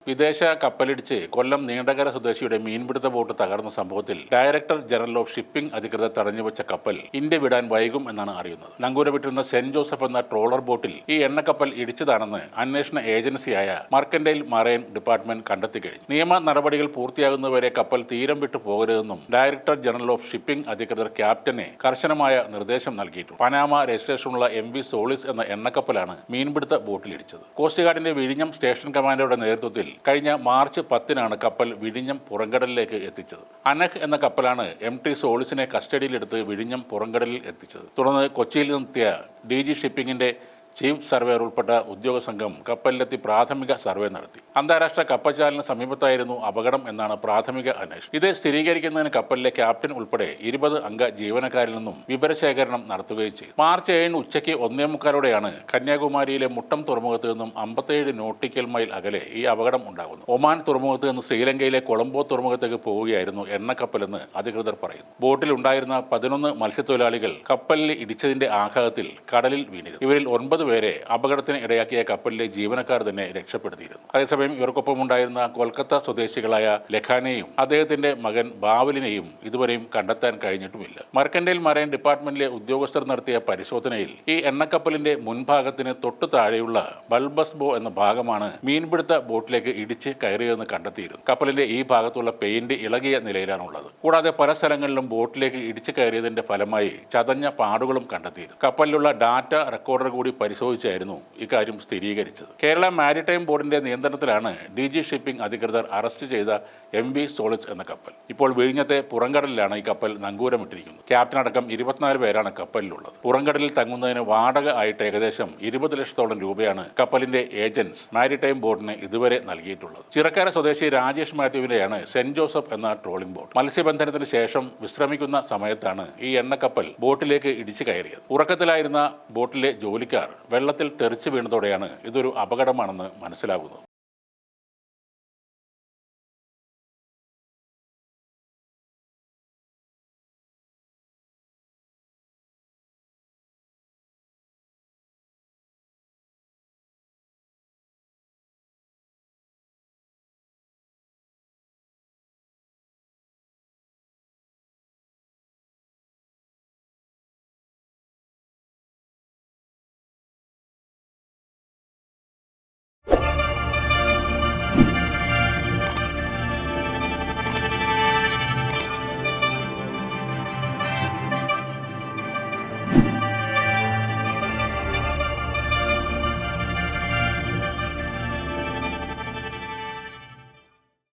വിദേശ കപ്പലിടിച്ച് കൊല്ലം നീണ്ടകര സ്വദേശിയുടെ മീൻപിടുത്ത ബോട്ട് തകർന്ന സംഭവത്തിൽ ഡയറക്ടർ ജനറൽ ഓഫ് ഷിപ്പിംഗ് അധികൃതർ തടഞ്ഞുവച്ച കപ്പൽ ഇന്ത്യ വിടാൻ വൈകും എന്നാണ് അറിയുന്നത്. നങ്കൂരം വിട്ടിരുന്ന സെന്റ് ജോസഫ് എന്ന ട്രോളർ ബോട്ടിൽ ഈ എണ്ണക്കപ്പൽ ഇടിച്ചതാണെന്ന് അന്വേഷണ ഏജൻസിയായ മർക്കന്റൈൽ മറൈൻ ഡിപ്പാർട്ട്മെന്റ് കണ്ടെത്തി കഴിഞ്ഞു. നിയമ നടപടികൾ പൂർത്തിയാകുന്നവരെ കപ്പൽ തീരം വിട്ടു പോകരുതെന്നും ഡയറക്ടർ ജനറൽ ഓഫ് ഷിപ്പിംഗ് അധികൃതർ ക്യാപ്റ്റനെ കർശനമായ നിർദ്ദേശം നൽകിയിട്ടുണ്ട്. പനാമ രജിസ്ട്രേഷനുള്ള MV സോളിസ് എന്ന എണ്ണക്കപ്പലാണ് മീൻപിടുത്ത ബോട്ടിലിടിച്ചത്. കോസ്റ്റ് ഗാർഡിന്റെ വിഴിഞ്ഞം സ്റ്റേഷൻ കമാൻഡറുടെ നേതൃത്വത്തിൽ കഴിഞ്ഞ മാർച്ച് 10-നാണ് കപ്പൽ വിഴിഞ്ഞം പുറംകടലിലേക്ക് എത്തിച്ചത്. അനഹ് എന്ന കപ്പലാണ് MT സോളിസിനെ കസ്റ്റഡിയിലെടുത്ത് വിഴിഞ്ഞം പുറംകടലിൽ എത്തിച്ചത്. തുടർന്ന് കൊച്ചിയിൽ നിന്നെത്തിയ DG ഷിപ്പിംഗിന്റെ ചീഫ് സർവേയർ ഉൾപ്പെട്ട ഉദ്യോഗ സംഘം കപ്പലിലെത്തി പ്രാഥമിക സർവേ നടത്തി. അന്താരാഷ്ട്ര കപ്പൽചാലിന് സമീപത്തായിരുന്നു അപകടം എന്നാണ് പ്രാഥമിക അന്വേഷണം. ഇത് സ്ഥിരീകരിക്കുന്നതിന് കപ്പലിലെ ക്യാപ്റ്റൻ ഉൾപ്പെടെ 20 അംഗ ജീവനക്കാരിൽ നിന്നും വിവരശേഖരണം നടത്തുകയും ചെയ്തു. മാർച്ച് 7 ഉച്ചയ്ക്ക് 1:45 കന്യാകുമാരിയിലെ മുട്ടം തുറമുഖത്ത് നിന്നും 57 നോട്ടിക്കൽ മൈൽ അകലെ ഈ അപകടം ഉണ്ടാകുന്നു. ഒമാൻ തുറമുഖത്ത് നിന്ന് ശ്രീലങ്കയിലെ കൊളംബോ തുറമുഖത്തേക്ക് പോവുകയായിരുന്നു എണ്ണക്കപ്പലെന്ന് അധികൃതർ പറയുന്നു. ബോട്ടിൽ ഉണ്ടായിരുന്ന 11 മത്സ്യത്തൊഴിലാളികൾ കപ്പലിൽ ഇടിച്ചതിന്റെ ആഘാതത്തിൽ കടലിൽ വീണിരുന്നു. ഇവരിൽ 9 പേരെ അപകടത്തിന് ഇടയാക്കിയ കപ്പലിലെ ജീവനക്കാർ തന്നെ രക്ഷപ്പെടുത്തിയിരുന്നു. അതേസമയം ഇവർക്കൊപ്പം ഉണ്ടായിരുന്ന കൊൽക്കത്ത സ്വദേശികളായ ലഖാനെയും അദ്ദേഹത്തിന്റെ മകൻ ബാവലിനെയും ഇതുവരെയും കണ്ടെത്താൻ കഴിഞ്ഞിട്ടുമില്ല. മർക്കന്റൈൽ മറൈൻ ഡിപ്പാർട്ട്മെന്റിലെ ഉദ്യോഗസ്ഥർ നടത്തിയ പരിശോധനയിൽ ഈ എണ്ണക്കപ്പലിന്റെ മുൻഭാഗത്തിന് തൊട്ടു താഴെയുള്ള ബൾബസ് ബോ എന്ന ഭാഗമാണ് മീൻപിടുത്ത ബോട്ടിലേക്ക് ഇടിച്ച് കയറിയതെന്ന് കണ്ടെത്തിയിരുന്നു. കപ്പലിന്റെ ഈ ഭാഗത്തുള്ള പെയിന്റ് ഇളകിയ നിലയിലാണുള്ളത്. കൂടാതെ പല സ്ഥലങ്ങളിലും ബോട്ടിലേക്ക് ഇടിച്ചു കയറിയതിന്റെ ഫലമായി ചതഞ്ഞ പാടുകളും കണ്ടെത്തിയിരുന്നു. കപ്പലിലുള്ള ഡാറ്റ റെക്കോർഡർ കൂടി പരിശോധിച്ചായിരുന്നു ഇക്കാര്യം സ്ഥിരീകരിച്ചത്. കേരള മാരിടൈം ബോർഡിന്റെ നിയന്ത്രണത്തിലാണ് DG ഷിപ്പിംഗ് അധികൃതർ അറസ്റ്റ് ചെയ്ത MV സോളിസ് എന്ന കപ്പൽ. ഇപ്പോൾ വിഴിഞ്ഞത്തെ പുറംകടലിലാണ് ഈ കപ്പൽ നങ്കൂരമിട്ടിരിക്കുന്നത്. ക്യാപ്റ്റനടക്കം 24 പേരാണ് കപ്പലിലുള്ളത്. പുറംകടലിൽ തങ്ങുന്നതിന് വാടക ആയിട്ട് ഏകദേശം 20 ലക്ഷത്തോളം രൂപയാണ് കപ്പലിന്റെ ഏജൻസ് മാരിടൈം ബോർഡിന് ഇതുവരെ നൽകിയിട്ടുള്ളത്. ചിറക്കര സ്വദേശി രാജേഷ് മാത്യുവിനെയാണ് സെന്റ് ജോസഫ് എന്ന ട്രോളിംഗ് ബോട്ട്. മത്സ്യബന്ധനത്തിന് ശേഷം വിശ്രമിക്കുന്ന സമയത്താണ് ഈ എണ്ണക്കപ്പൽ ബോട്ടിലേക്ക് ഇടിച്ചു കയറിയത്. ഉറക്കത്തിലായിരുന്ന ബോട്ടിലെ ജോലിക്കാർ വെള്ളത്തിൽ തെറിച്ചു വീണതോടെയാണ് ഇതൊരു അപകടമാണെന്ന് മനസ്സിലാകുന്നത്.